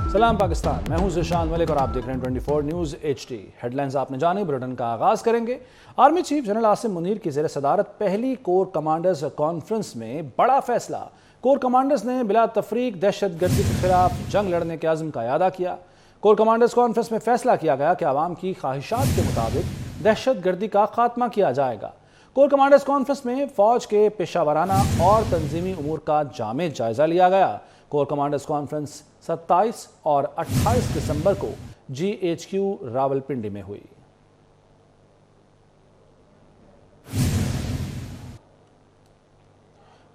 सलाम पाकिस्तान, मैं हूं ज़िशान मलिक और आप देख रहे हैं 24 न्यूज़ HD। हेडलाइंस आपने जाने, बुलेटिन का आगाज़ करेंगे। Army chief general Asim Munir की ज़ेर सदारत पहली कोर कमांडर्स कॉन्फ्रेंस में बड़ा फैसला। कोर कमांडर्स ने बिला तफरीक दहशत गर्दी के खिलाफ जंग लड़ने के अज़्म का इआदा किया। कोर कमांडर्स कॉन्फ्रेंस में फैसला किया गया कि आवाम की ख्वाहिशात के मुताबिक दहशत गर्दी का खात्मा किया जाएगा। कोर कमांडर्स कॉन्फ्रेंस में फ़ौज के पेशावराना और तंजीमी उमूर का जामे जायज़ा लिया गया। कोर कमांडर्स कॉन्फ्रेंस 27 और 28 दिसंबर को GHQ रावलपिंडी में हुई।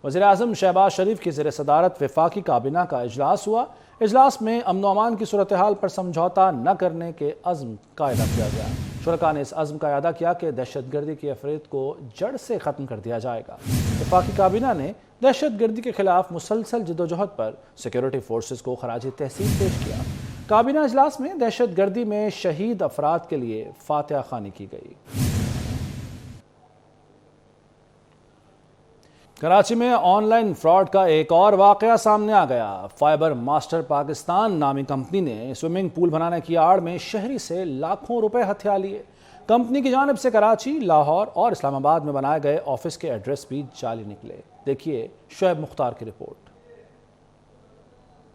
वज़ीर आज़म शहबाज शरीफ की ज़ेर सदारत वफाकी काबीना का इजलास हुआ। इजलास में अमन अमान की सूरत हाल पर समझौता न करने के अज़्म का इआदा किया गया। शुरका ने इस अज़्म का इआदा किया कि दहशत गर्दी की अफरीत को जड़ से ख़त्म कर दिया जाएगा। वफाकी काबीना ने दहशत गर्दी के खिलाफ मुसलसल जदोजहद पर सिक्योरिटी फोर्सेस को खराज तहसीन पेश किया। काबीना इजलास में दहशत गर्दी में शहीद अफराद के लिए फातिहा ख़्वानी की गई। कराची में ऑनलाइन फ्रॉड का एक और वाकया सामने आ गया। फाइबर मास्टर पाकिस्तान नामी कंपनी ने स्विमिंग पूल बनाने की आड़ में शहरी से लाखों रुपए हथिया लिए। कंपनी की जानिब से कराची, लाहौर और इस्लामाबाद में बनाए गए ऑफिस के एड्रेस भी जाली निकले। देखिए शुएब मुख्तार की रिपोर्ट।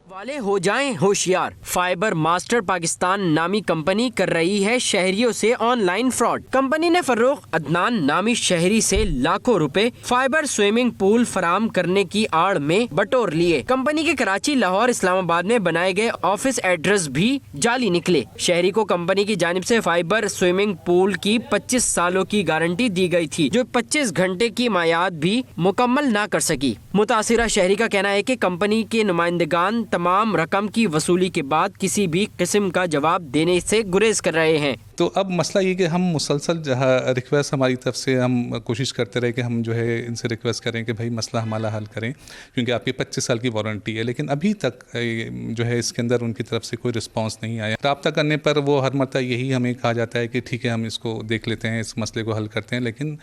वाले हो जाएं होशियार, फाइबर मास्टर पाकिस्तान नामी कंपनी कर रही है शहरियों से ऑनलाइन फ्रॉड। कंपनी ने फर्रुख अदनान नामी शहरी से लाखों रुपए फाइबर स्विमिंग पूल फराम करने की आड़ में बटोर लिए। कंपनी के कराची, लाहौर, इस्लामाबाद में बनाए गए ऑफिस एड्रेस भी जाली निकले। शहरी को कंपनी की जानिब से फाइबर स्विमिंग पूल की 25 सालों की गारंटी दी गई थी, जो 25 घंटे की मायाद भी मुकम्मल ना कर सकी। मुतासिरा शहरी का कहना है कि कंपनी के नुमाइंदगान तमाम रकम की वसूली के बाद किसी भी किस्म का जवाब देने से गुरेज कर रहे हैं। तो अब मसला ये कि हम मुसलसल जहाँ रिक्वेस्ट हमारी तरफ से हम कोशिश करते रहे कि हम जो है इनसे रिक्वेस्ट करें कि भाई मसला हमारा हल करें, क्योंकि आपकी 25 साल की वारंटी है, लेकिन अभी तक जो है इसके अंदर उनकी तरफ से कोई रिस्पांस नहीं आया। रब्ता करने पर वो हर मरतबा यही हमें कहा जाता है कि ठीक है हम इसको देख लेते हैं, इस मसले को हल करते हैं। लेकिन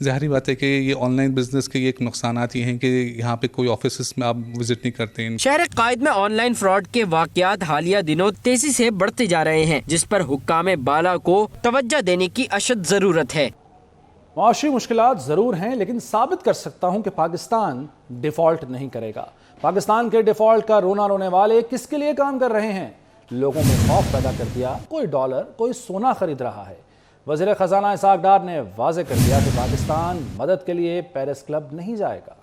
ज़ाहिर बात है कि ये ऑनलाइन बिजनेस के एक नुकसानात ये हैं कि यहाँ पे कोई ऑफिस में आप विजिट नहीं करते हैं। शहर कायद में ऑनलाइन फ्रॉड के वाकयात हालिया दिनों तेजी से बढ़ते जा रहे हैं, जिस पर हुक्काम बाला को तवज्जो देने की अशद जरूरत है। माशी मुश्किलात ज़रूर हैं, लेकिन साबित कर सकता हूं कि पाकिस्तान डिफ़ॉल्ट नहीं करेगा। पाकिस्तान के डिफ़ॉल्ट का रोना रोने वाले किसके लिए काम कर रहे हैं? लोगों में खौफ पैदा कर दिया। कोई डॉलर, कोई सोना खरीद रहा है। वज़ीर ख़ज़ाना इसाक डार ने वाज़ेह कर दिया कि पाकिस्तान मदद के लिए पेरिस क्लब नहीं जाएगा।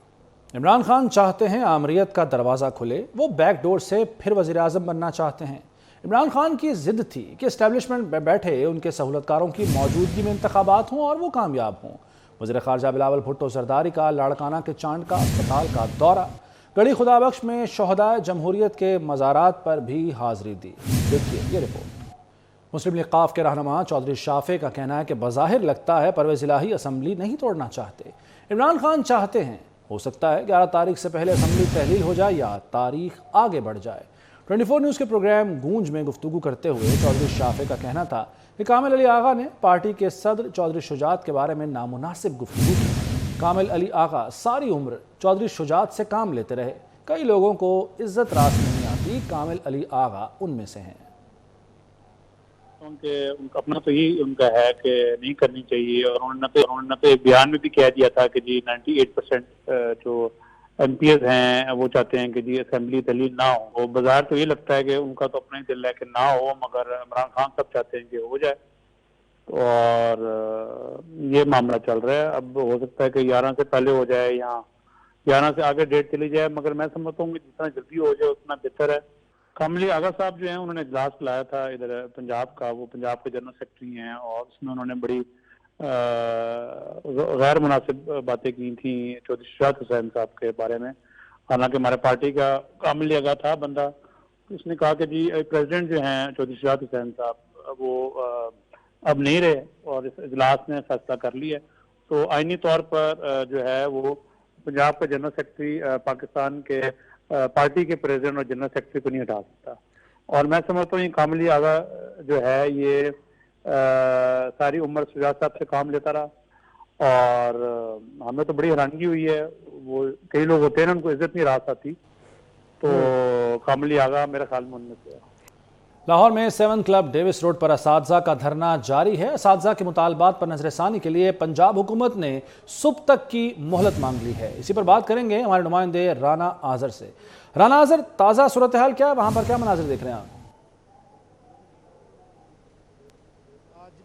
इमरान खान चाहते हैं आमरीत का दरवाज़ा खुले। वो बैक डोर से फिर वज़ीर आज़म बनना चाहते हैं। इमरान खान की ज़िद थी कि इस्टेब्लिशमेंट में बैठे उनके सहूलतकारों की मौजूदगी में इंतखाबात हों और वो कामयाब हों। वज़ीर ख़ारजा बिलावल भुट्टो ज़रदारी का लाड़काना के चांद का अस्पताल का दौरा। गढ़ी खुदाबख्श में शहदाए जमहूरियत के मज़ारात पर भी हाज़िरी दी। देखिए ये रिपोर्ट। मुस्लिम लीग क़ाफ़ के रहनुमा चौधरी शाफे का कहना है कि बज़ाहिर लगता है परवेज़ इलाही असम्बली नहीं तोड़ना चाहते। इमरान खान चाहते हैं। हो सकता है 11 तारीख से पहले असम्बली तहलील हो जाए या तारीख आगे बढ़ जाए। 24 न्यूज़ के प्रोग्राम गूंज में गुफ्तगू करते हुए चौधरी शाफे का कहना था कि कामिल अली आगा ने पार्टी के सदर चौधरी शुजात के बारे में नामुनासिब गुफ्तगू की। कामिल अली आगा सारी उम्र चौधरी शुजात से काम लेते रहे। कई लोगों को इज्जत रास नहीं आती, कामिल अली आगा उनमें से हैं। उनका अपना तो यही उनका है कि नहीं करनी चाहिए, और उन्होंने बयान में भी कह दिया था कि जी 98% जो MPs हैं वो चाहते हैं कि जी असेंबली तहलील ना हो। वो बाजार तो ये लगता है कि उनका तो अपना ही दिल है कि ना हो, मगर इमरान खान सब चाहते हैं कि हो जाए, और ये मामला चल रहा है। अब हो सकता है कि 11 से पहले हो जाए या 11 से आगे डेट चली जाए, मगर मैं समझता हूँ कि जितना जल्दी हो जाए उतना बेहतर है। कामिल अली आगा साहब जो हैं उन्होंने इजलास बुलाया था इधर पंजाब का, वो पंजाब के जनरल सेक्रेटरी हैं, और उसमें उन्होंने बड़ी गैर मुनासिब बातें की थी चौधरी शुजात हुसैन साहब के बारे में। हालांकि हमारे पार्टी का कामिल अली आगा था बंदा, उसने कहा कि जी प्रेसिडेंट जो हैं चौधरी शुजात हुसैन साहब वो अब नहीं रहे, और इस इजलास ने फैसला कर लिया, तो आईनी तौर पर जो है वो पंजाब का जनरल सेक्रेटरी पाकिस्तान के पार्टी के प्रेसिडेंट और जनरल सेक्रेटरी को नहीं हटा सकता। और मैं समझता हूँ कामिल अली आगा जो है ये सारी उम्र शुजात साहब से काम लेता रहा, और हमें तो बड़ी हैरानगी हुई है। वो कई लोग होते हैं ना उनको इज्जत नहीं रास आती, तो कामिल अली आगा मेरे ख्याल में उनमें से है। लाहौर में 7 क्लब डेविस रोड पर असातिज़ा का धरना जारी है। असातिज़ा के मुतालबात पर नजरसानी के लिए पंजाब हुकूमत ने सुबह तक की मोहलत मांग ली है। इसी पर बात करेंगे हमारे नुमाइंदे राना आज़र से। राना आज़र, ताज़ा सूरत हाल क्या है, वहाँ पर क्या मनाजिर देख रहे हैं आप?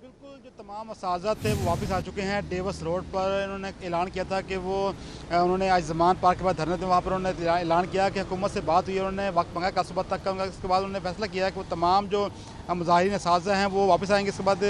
बिल्कुल, जो तमाम असातिज़ा थे वो वापस आ चुके हैं डेविस रोड पर। इन्होंने ऐलान किया था कि वो उन्होंने आज ज़मान पार्क के बाद धरने थे, वहाँ पर उन्होंने ऐलान किया कि हुकूमत से बात हुई, उन्होंने वक्त मांगा कल सुबह तक का। इसके बाद उन्होंने फैसला किया कि वो तमाम जो मुजाहिरीन असातिज़ा हैं वो वापस आएंगे। इसके बाद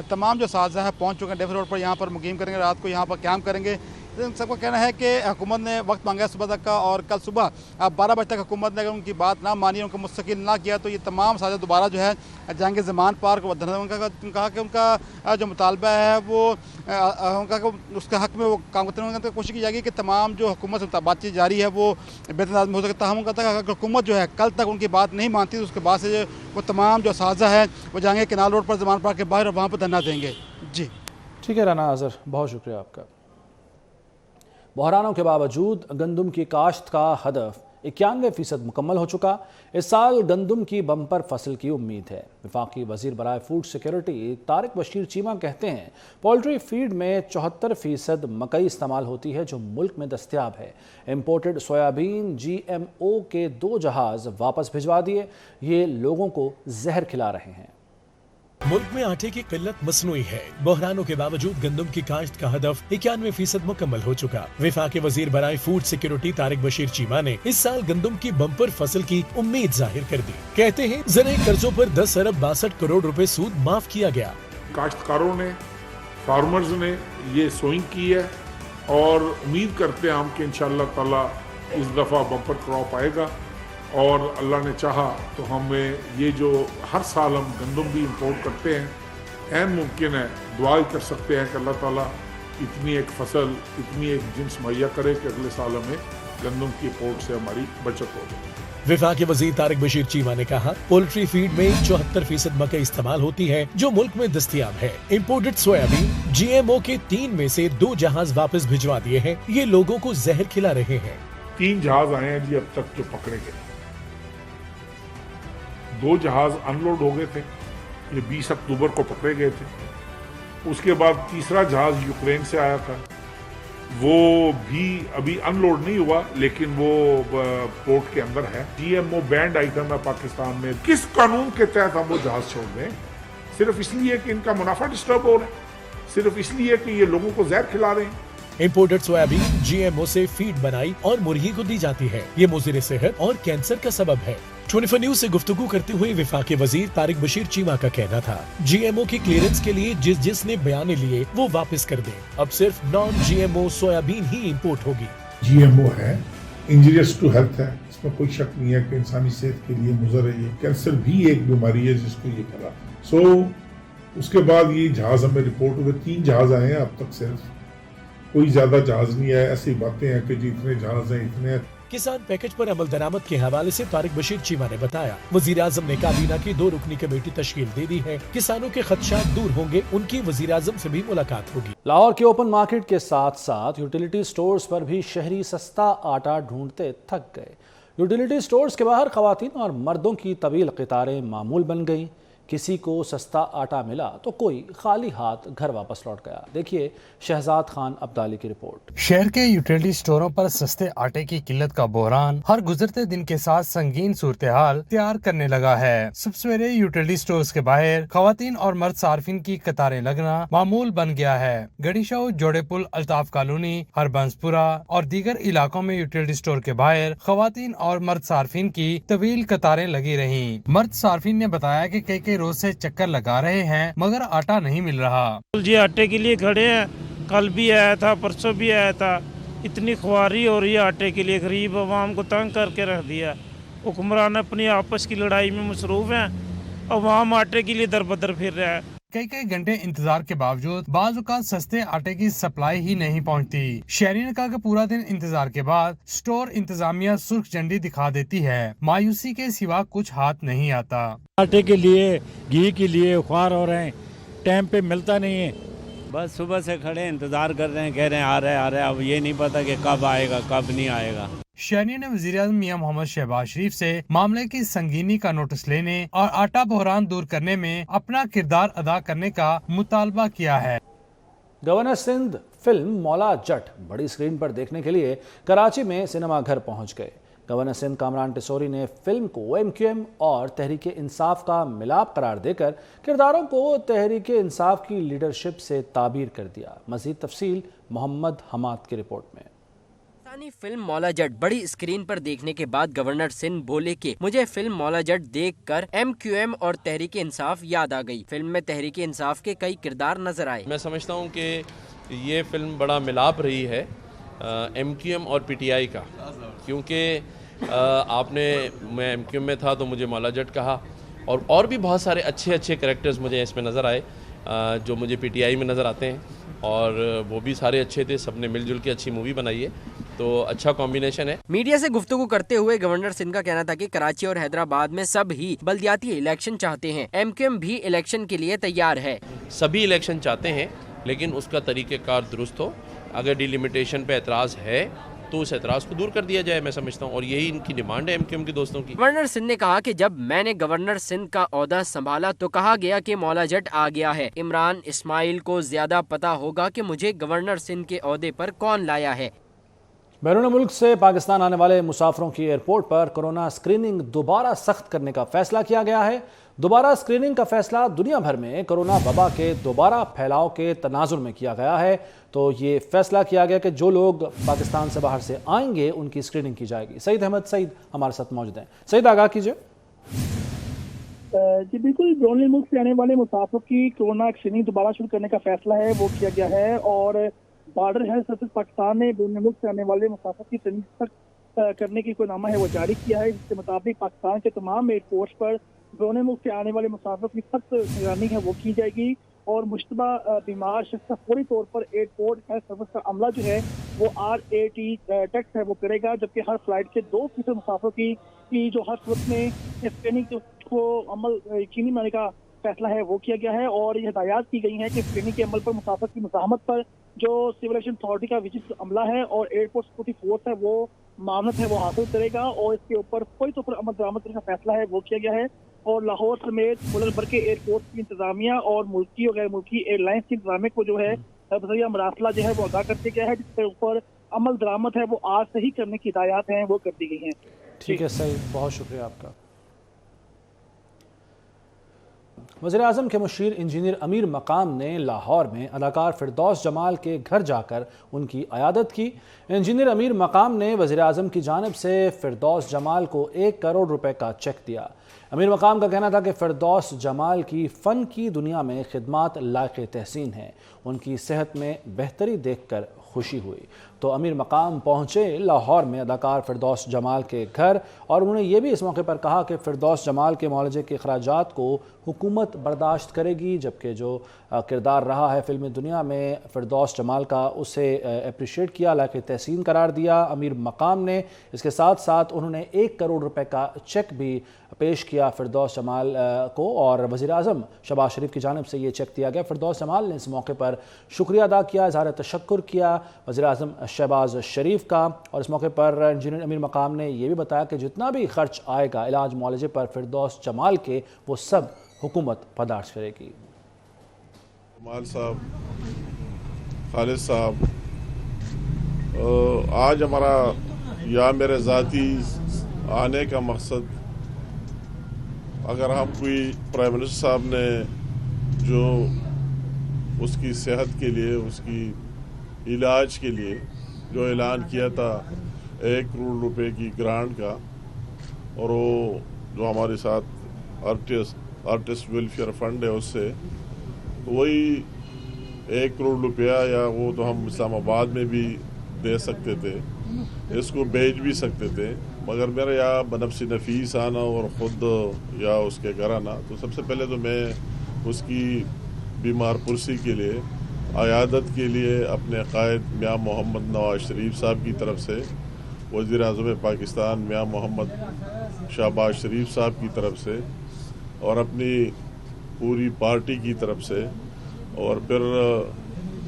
तमाम जो असातिज़ा हैं पहुँच चुके हैं डेविस रोड पर, यहाँ पर मुकीम करेंगे, रात को यहाँ पर क़याम करेंगे। सबका कहना है कि हुकूमत ने वक्त मांगा है सुबह तक का, और कल सुबह 12 बजे तक हुकूमत ने अगर उनकी बात ना मानी, उनको मुस्तकिल ना किया, तो ये तमाम साझा दोबारा जो है जाएंगे ज़मान पार्क। उनका कहा कि उनका जो मुतालबा है वो उनका उसके हक़ में वो काम करते हैं। कोशिश की जाएगी कि तमाम जो हुकूमत से बातचीत जारी है वो बेतनाज़ में हो सके। ताहम उनका था अगर हुकूमत जो है कल तक उनकी बात नहीं मानती तो उसके बाद से वो तमाम जो असातिज़ा है वो जाएंगे केनाल रोड पर ज़मान पार्क के बाहर, और वहाँ पर धरना देंगे। जी ठीक है राना आज़र, बहुत शुक्रिया आपका। बहरानों के बावजूद गंदम की काश्त का हदफ 91% मुकम्मल हो चुका। इस साल गंदम की बम्पर फसल की उम्मीद है। वफाकी वजीर बराए फूड सिक्योरिटी तारिक बशीर चीमा कहते हैं पोल्ट्री फीड में 74% मकई इस्तेमाल होती है जो मुल्क में दस्तयाब है। इम्पोर्टेड सोयाबीन GMO के 2 जहाज़ वापस भिजवा दिए। ये लोगों को जहर खिला रहे हैं। मुल्क में आटे की किल्लत मसनूई है। बहरानों के बावजूद गंदम की काश्त का हदफ 91% मुकम्मल हो चुका। वफाकी वजीर बराए फूड सिक्योरिटी तारिक बशीर चीमा ने इस साल गंदम की बम्पर फसल की उम्मीद जाहिर कर दी। कहते हैं ज़राई कर्जों पर 10 अरब 62 करोड़ रुपए सूद माफ किया गया। काश्तकारों ने, फार्मर्स ने ये सोइंग की है और उम्मीद करते हैं हम कि इंशाअल्लाह ताला इस दफ़ा बम्पर क्रॉप आएगा, और अल्लाह ने चाहा तो हमें ये जो हर साल हम गंदम भी इंपोर्ट करते हैं ऐन मुमकिन है, दुआ कर सकते हैं कि अल्लाह ताला इतनी एक फसल, इतनी एक जिन्स मुहैया करे कि अगले साल हमें गंदम की इंपोर्ट से हमारी बचत हो जाए। वफाकी वजीर तारिक बशीर चीमा ने कहा पोल्ट्री फीड में 74% मकई इस्तेमाल होती है जो मुल्क में दस्तयाब है। इम्पोर्टेड सोयाबीन GMO के 3 में से 2 जहाज वापस भिजवा दिए हैं। ये लोगों को जहर खिला रहे हैं। 3 जहाज आए हैं जी अब तक जो पकड़े गए। 2 जहाज अनलोड हो गए थे, ये 20 अक्टूबर को पकड़े गए थे। उसके बाद तीसरा जहाज यूक्रेन से आया था, वो भी अभी अनलोड नहीं हुआ लेकिन वो पोर्ट के अंदर है। GMO बैंड आइटम है पाकिस्तान में। किस कानून के तहत हम वो जहाज छोड़ दें? सिर्फ इसलिए कि इनका मुनाफा डिस्टर्ब हो रहा है, सिर्फ इसलिए कि ये लोगों को जहर खिला रहे हैं। इम्पोर्टेड सोयाबीन GMO से फीड बनाई और मुर्गी को दी जाती है। ये मुज़िर सेहत और कैंसर का सबब है। 24 न्यूज से गुफ्तगू करते हुए वफाकी वजीर तारिक बशीर चीमा का कहना था GMO की क्लियरेंस के लिए जिसने बयाने लिए वो वापस कर दे। अब सिर्फ नॉन GMO सोयाबीन ही इम्पोर्ट होगी। GMO है, इंजीरियस टू हेल्थ है, इसमें कोई शक नहीं है कि इंसानी सेहत के लिए मुज़र है। ये कैंसर भी एक बीमारी है जिसको ये करा। उसके बाद ये जहाज हमें रिपोर्ट हुए 3 जहाज आए हैं अब तक, सिर्फ कोई ज्यादा जहाज नहीं है। ऐसी बातें हैं कि जितने जहाज हैं इतने। किसान पैकेज पर अमल दरामद के हवाले से तारिक बशीर चीमा ने बताया वजीर आजम ने काबीना की 2 रुकनी कमेटी तश्कील दे दी है। किसानों के खदशात दूर होंगे, उनकी वजीर आजम से भी मुलाकात होगी। लाहौर के ओपन मार्केट के साथ साथ यूटिलिटी स्टोर्स पर भी शहरी सस्ता आटा ढूंढते थक गए। यूटिलिटी स्टोर्स के बाहर खवातीन और मर्दों की तवील कतारें मामूल बन गईं। किसी को सस्ता आटा मिला तो कोई खाली हाथ घर वापस लौट गया। देखिए शहजाद खान अब्दाली की रिपोर्ट। शहर के यूटिलिटी स्टोरों पर सस्ते आटे की किल्लत का बहरान हर गुजरते दिन के साथ संगीन सूरत हाल तैयार करने लगा है। सुबह सवेरे यूटिलिटी स्टोर्स के बाहर खवातीन और मर्द सार्फिन की कतारें लगना मामूल बन गया है। गढ़ीशाह, जोड़े पुल, अल्ताफ कॉलोनी, हरबंसपुरा और दीगर इलाकों में यूटिलिटी स्टोर के बाहर खवातीन और मर्द सार्फिन की तवील कतारें लगी रही। मर्द सार्फिन ने बताया कि कई रोज से चक्कर लगा रहे हैं मगर आटा नहीं मिल रहा। जी आटे के लिए खड़े हैं, कल भी आया था, परसों भी आया था। इतनी खुआरी हो रही है आटे के लिए, गरीब आवाम को तंग करके रख दिया। हुक्मरान अपनी आपस की लड़ाई में मसरूफ हैं, अवाम आटे के लिए दर बदर फिर रहा है। कई घंटे इंतजार के बावजूद बाज़ औक़ात सस्ते आटे की सप्लाई ही नहीं पहुंचती। शहरी ने कहा कि पूरा दिन इंतजार के बाद स्टोर इंतजामिया सुर्ख झंडी दिखा देती है। मायूसी के सिवा कुछ हाथ नहीं आता। आटे के लिए, घी के लिए ख्वार हो रहे हैं, टाइम पे मिलता नहीं है। बस सुबह से खड़े इंतजार कर रहे हैं, कह रहे हैं आ रहा है। अब ये नहीं पता कि कब आएगा कब नहीं आएगा। शहरियों ने वज़ीर-ए-आज़म मियां मोहम्मद शहबाज शरीफ से मामले की संगीनी का नोटिस लेने और आटा बहरान दूर करने में अपना किरदार अदा करने का मुतालबा किया है। गवर्नर सिंध फिल्म मौला जट बड़ी स्क्रीन पर देखने के लिए कराची में सिनेमा घर पहुंच गए। गवर्नर सिंध कामरान टिसोरी ने फिल्म को MQM और तहरीक इंसाफ का मिलाप करार देकर किरदारों को तहरीक इंसाफ की लीडरशिप से ताबीर कर दिया। मजीद तफसील मोहम्मद हमाद की रिपोर्ट में। पाकिस्तानी फिल्म मौला जट बड़ी स्क्रीन पर देखने के बाद गवर्नर सिंध बोले कि मुझे फिल्म मौला जट देखकर MQM और तहरीक इंसाफ याद आ गई। फिल्म में तहरीक इंसाफ के कई किरदार नजर आए। मैं समझता हूँ कि ये फिल्म बड़ा मिलाप रही है MQM और PTI का, क्योंकि मैं MQM में था तो मुझे मौला जट कहा, और भी बहुत सारे अच्छे अच्छे कैरेक्टर्स मुझे इसमें नज़र आए जो मुझे PTI में नज़र आते हैं, और वो भी सारे अच्छे थे। सबने मिलजुल के अच्छी मूवी बनाई है, तो अच्छा कॉम्बिनेशन है। मीडिया से गुफ्तगू करते हुए गवर्नर सिंध का कहना था कि कराची और हैदराबाद में सब ही बल्दियाती इलेक्शन चाहते हैं। MQM भी इलेक्शन के लिए तैयार है। सभी इलेक्शन चाहते हैं, लेकिन उसका तरीक़ेकार दुरुस्त हो। अगर डिलिमिटेशन पे एतराज़ है तो उस एतराज़ को दूर कर दिया जाए, मैं समझता हूँ, और यही इनकी डिमांड है MQM के दोस्तों की। गवर्नर सिंध ने कहा कि जब मैंने गवर्नर सिंध का ओहदा संभाला तो कहा गया कि मौला जट आ गया है। इमरान इस्माइल को ज्यादा पता होगा कि मुझे गवर्नर सिंध के ओहदे पर कौन लाया है। बैरून मुल्क से पाकिस्तान आने वाले मुसाफिरों की एयरपोर्ट पर कोरोना स्क्रीनिंग दोबारा सख्त करने का फैसला किया गया है। दोबारा स्क्रीनिंग का फैसला दुनिया भर में कोरोना वबा के दोबारा फैलाव के तनाजुर में किया गया है। तो ये फैसला किया गया कि जो लोग पाकिस्तान से बाहर से आएंगे उनकी स्क्रीनिंग की जाएगी। सईद अहमद सईद हमारे साथ मौजूद हैं। सईद, आगाह कीजिए। जी बिल्कुल, बैरून मुल्क से आने वाले मुसाफिरों की कोरोना स्क्रीनिंग दोबारा शुरू करने का फैसला है वो किया गया है, और बॉर्डर हेल्थ सर्विस पाकिस्तान ने बैरून मुल्क से आने वाले मुसाफिर की स्क्रीनिंग सख्त करने की कोनामा है वो जारी किया है। इसके मुताबिक पाकिस्तान के तमाम एयरपोर्ट्स पर बैरून मुल्क से आने वाले मुसाफिर की सख्त निगरानी है वो की जाएगी, और मुश्तबा बीमार शख्स का फौरी तौर पर एयरपोर्ट हेल्थ सर्विस का अमला जो है वो RAT टेस्ट है वो करेगा, जबकि हर फ्लाइट के 2% मुसाफिरों की जो हर सूरत में स्क्रीनिंग को अमल यकीनी बनाने का फैसला है वो किया गया है। और ये हिदायत की गई है कि स्क्रीनिंग के अमल पर मुसाफिर की मज़ाहमत पर जो सिविल एविएशन अथॉरिटी का विजिट अमला है और एयरपोर्ट सिक्योरिटी फोर्स है वो मामलत है वो हासिल करेगा, और इसके ऊपर फौरी तौर पर अमल दरामद करने का फैसला है वो किया गया है। और लाहौर समेत मुल्क भर के एयरपोर्ट की इंतजामिया और मुल्की और गैर मुल्की एयरलाइंस की इंतजामिया को जो है बज़रिया मरासला जो है वो आगाह कर दिया गया है, जिसके ऊपर अमल दरामद है वो आज से ही करने की हिदायत हैं वो कर दी गई हैं। ठीक है सही, बहुत शुक्रिया आपका। वज़ीर-ए-आज़म के मुशीर इंजीनियर अमीर मकाम ने लाहौर में अदाकार फिरदौस जमाल के घर जाकर उनकी अयादत की। इंजीनियर अमीर मकाम ने वज़ीर-ए-आज़म की जानिब से फिरदौस जमाल को 1 करोड़ रुपए का चेक दिया। अमीर मकाम का कहना था कि फिरदौस जमाल की फ़न की दुनिया में खिदमात लायक़ तहसीन है। उनकी सेहत में बेहतरी देखकर खुशी हुई। तो अमीर मकाम पहुँचे लाहौर में अदाकार फिरदौस जमाल के घर, और उन्होंने ये भी इस मौके पर कहा कि फिरदौस जमाल के मुआलजे के अखराजात को हुकूमत बर्दाश्त करेगी, जबकि जो किरदार रहा है फिल्मी दुनिया में फिरदौस जमाल का उसे अप्रिशिएट किया, लायक़ तहसीन करार दिया अमीर मकाम ने। इसके साथ साथ उन्होंने 1 करोड़ रुपए का चेक भी पेश किया फिरदौस जमाल को, और वज़ीर-ए-आज़म शहबाज शरीफ की जानिब से ये चेक दिया गया। फिरदौस जमाल ने इस मौके पर शुक्रिया अदा किया, इज़हार तशक्कुर किया वज़ीर-ए-आज़म शहबाज शरीफ का। और इस मौके पर इंजीनियर अमीर मकाम ने यह भी बताया कि जितना भी खर्च आएगा इलाज मुआलजे पर फिरदौस जमाल के, वो सब हुकूमत बर्दाश्त करेगी। जमाल साहब, खालिद साहब, आज हमारा या मेरे ज़ाती आने का मकसद, अगर हम कोई प्राइम मिनिस्टर साहब ने जो उसकी सेहत के लिए, उसकी इलाज के लिए जो ऐलान किया था 1 करोड़ रुपए की ग्रांट का, और वो जो हमारे साथ आर्टिस्ट वेलफेयर फंड है उससे वही 1 करोड़ रुपया, या वो तो हम इस्लामाबाद में भी दे सकते थे, इसको बेच भी सकते थे, मगर मेरा यहाँ बनफसी नफीस आना और ख़ुद या उसके घर आना, तो सबसे पहले तो मैं उसकी बीमार पुरसी के लिए, अयादत के लिए अपने कायद मियां मोहम्मद नवाज शरीफ साहब की तरफ से, वज़ीर-ए-आज़म पाकिस्तान मियां मोहम्मद शहबाज शरीफ साहब की तरफ से, और अपनी पूरी पार्टी की तरफ से, और फिर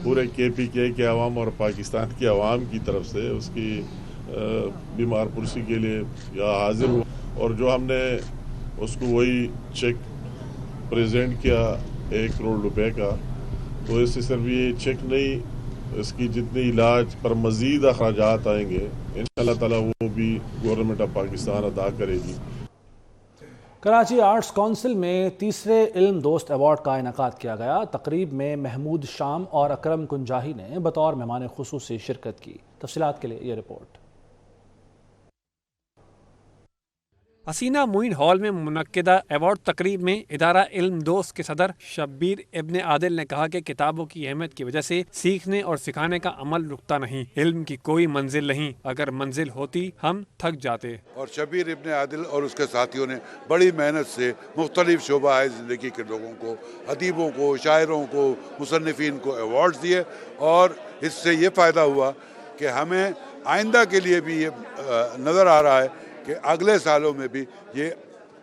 पूरे KPK के अवाम और पाकिस्तान के अवाम की तरफ से उसकी बीमार पुरसी के लिए यहाँ हाजिर हुआ और जो हमने उसको वही चेक प्रेजेंट किया 1 करोड़ रुपए का, तो इससे सिर्फ ये चेक नहीं, इसकी जितने इलाज पर मज़ीद अखराजात आएंगे इंशाअल्लाह ताला वो भी गवर्नमेंट ऑफ पाकिस्तान अदा करेगी। कराची आर्ट्स काउंसिल में तीसरे इल्म दोस्त अवार्ड का इनेकाद किया गया। तकरीब में महमूद शाम और अकरम कुंजाही ने बतौर मेहमान खुसूसी शिरकत की। तफसीलात के लिए ये रिपोर्ट। हसीना मोइन हॉल में मुनक्किदा अवार्ड तकरीब में इदारा इल्म दोस्त के सदर शब्बीर इब्ने आदिल ने कहा कि किताबों की अहमियत की वजह से सीखने और सिखाने का अमल रुकता नहीं। इल्म की कोई मंजिल नहीं, अगर मंजिल होती हम थक जाते। और शब्बीर इब्ने आदिल और उसके साथियों ने बड़ी मेहनत से मुख्तलिफ शोबा ज़िंदगी के लोगों को, अदीबों को, शायरों को, मुसन्निफीन को अवार्ड्स दिए और इससे ये फ़ायदा हुआ कि हमें आइंदा के लिए भी ये नज़र आ रहा है कि अगले सालों में भी ये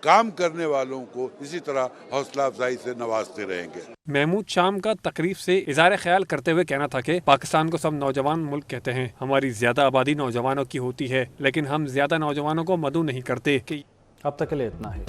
काम करने वालों को इसी तरह हौसला अफजाई से नवाजते रहेंगे। महमूद शाम का तकरीब से इज़हार ख्याल करते हुए कहना था कि पाकिस्तान को सब नौजवान मुल्क कहते हैं, हमारी ज़्यादा आबादी नौजवानों की होती है, लेकिन हम ज़्यादा नौजवानों को मदऊ नहीं करते। कि अब तक के लिए इतना है।